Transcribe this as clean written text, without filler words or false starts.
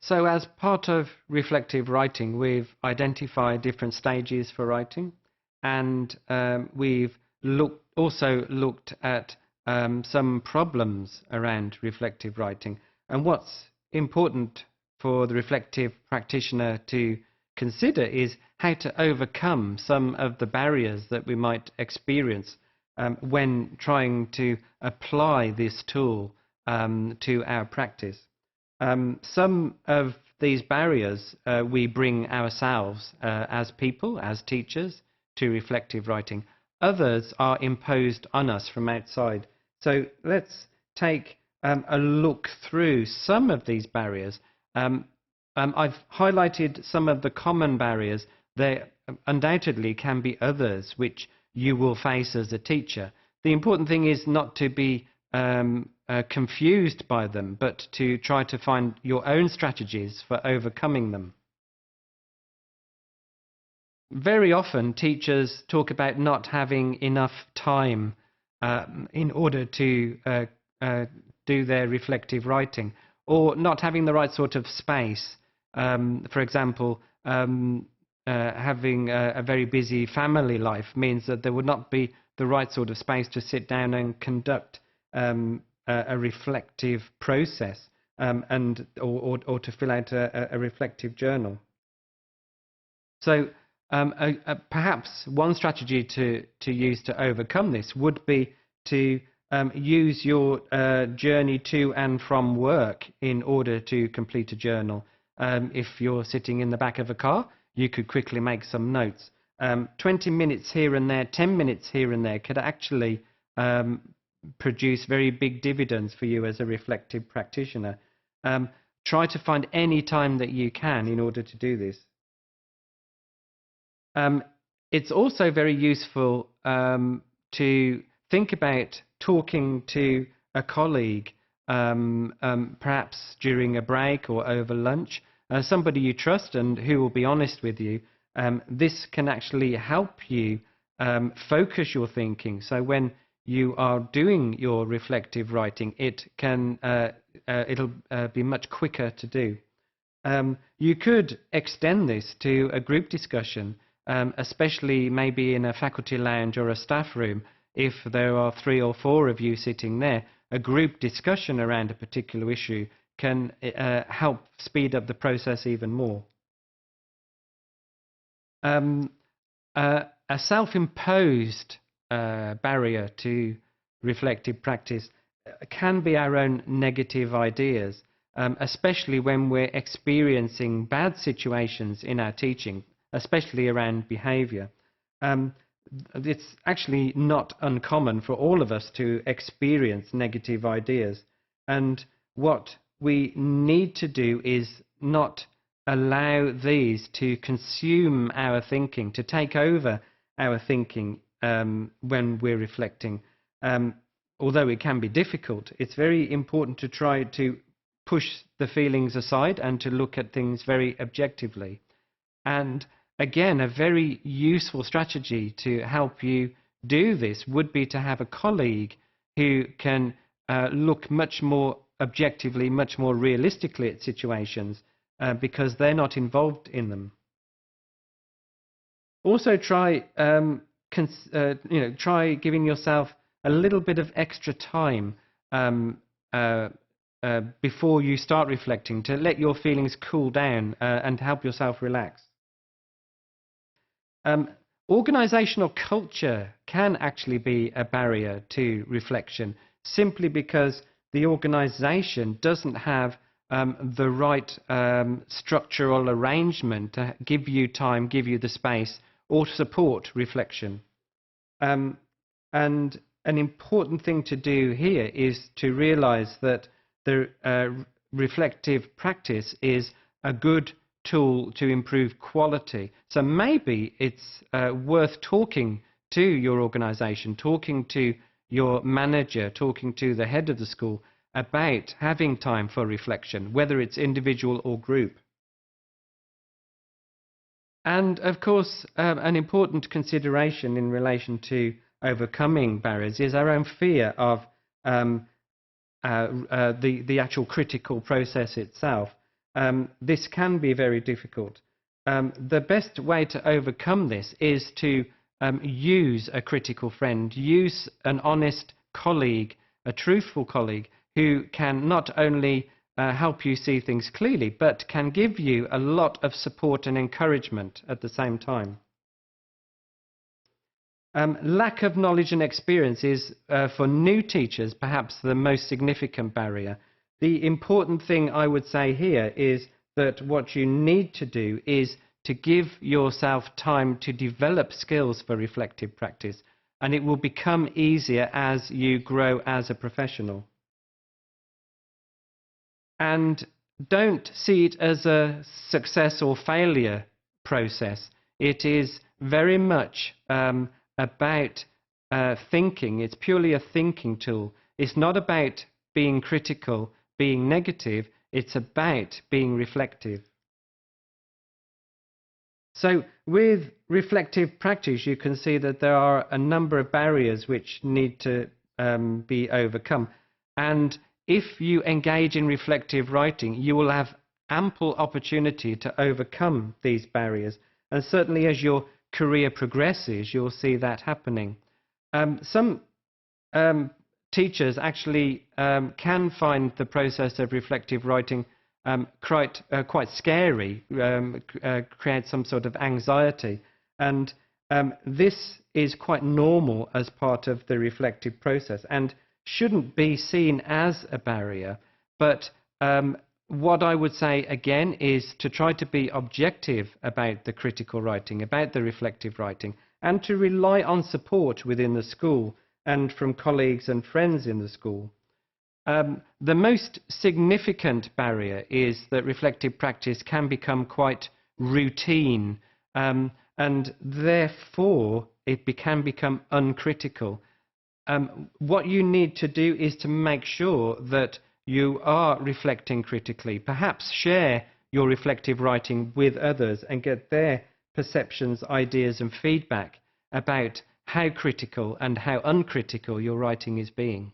So as part of reflective writing, we've identified different stages for writing, and we've also looked at some problems around reflective writing. And what's important for the reflective practitioner to consider is how to overcome some of the barriers that we might experience when trying to apply this tool to our practice. Some of these barriers we bring ourselves as people, as teachers, to reflective writing. Others are imposed on us from outside. So let's take a look through some of these barriers. I've highlighted some of the common barriers. There undoubtedly can be others which you will face as a teacher. The important thing is not to be confused by them, but to try to find your own strategies for overcoming them. Very often teachers talk about not having enough time in order to do their reflective writing, or not having the right sort of space. For example, having a very busy family life means that there would not be the right sort of space to sit down and conduct a reflective process or to fill out a reflective journal. So perhaps one strategy to use to overcome this would be to use your journey to and from work in order to complete a journal. If you're sitting in the back of a car, you could quickly make some notes. 20 minutes here and there, 10 minutes here and there could actually produce very big dividends for you as a reflective practitioner. Try to find any time that you can in order to do this. It's also very useful to think about talking to a colleague, perhaps during a break or over lunch, somebody you trust and who will be honest with you. This can actually help you focus your thinking. So when you are doing your reflective writing, it'll be much quicker to do. You could extend this to a group discussion, especially maybe in a faculty lounge or a staff room. If there are 3 or 4 of you sitting there, a group discussion around a particular issue can help speed up the process even more. A self-imposed barrier to reflective practice can be our own negative ideas, especially when we're experiencing bad situations in our teaching, especially around behaviour. It's actually not uncommon for all of us to experience negative ideas, and what we need to do is not allow these to consume our thinking, to take over our thinking when we're reflecting. Although it can be difficult, it's very important to try to push the feelings aside and to look at things very objectively. And again, a very useful strategy to help you do this would be to have a colleague who can look much more objectively, much more realistically at situations because they're not involved in them. Also try try giving yourself a little bit of extra time before you start reflecting, to let your feelings cool down and help yourself relax. Organisational culture can actually be a barrier to reflection, simply because the organisation doesn't have the right structural arrangement to give you time, give you the space, or support reflection. And an important thing to do here is to realise that the reflective practice is a good tool to improve quality. So maybe it's worth talking to your organisation, talking to your manager, talking to the head of the school about having time for reflection, whether it's individual or group. And of course, an important consideration in relation to overcoming barriers is our own fear of the actual critical process itself. this can be very difficult. The best way to overcome this is to use a critical friend, use an honest colleague, a truthful colleague who can not only help you see things clearly, but can give you a lot of support and encouragement at the same time. Lack of knowledge and experience is, for new teachers, perhaps the most significant barrier. The important thing I would say here is that what you need to do is to give yourself time to develop skills for reflective practice, and it will become easier as you grow as a professional. And don't see it as a success or failure process. It is very much about thinking. It's purely a thinking tool. It's not about being critical, being negative. It's about being reflective. So with reflective practice, you can see that there are a number of barriers which need to be overcome. And if you engage in reflective writing, you will have ample opportunity to overcome these barriers. And certainly as your career progresses, you'll see that happening. Some teachers actually can find the process of reflective writing quite scary, create some sort of anxiety. And this is quite normal as part of the reflective process and shouldn't be seen as a barrier. But what I would say again is to try to be objective about the critical writing, about the reflective writing, and to rely on support within the school and from colleagues and friends in the school. The most significant barrier is that reflective practice can become quite routine, and therefore it can become uncritical. What you need to do is to make sure that you are reflecting critically. Perhaps share your reflective writing with others and get their perceptions, ideas and feedback about how critical and how uncritical your writing is being.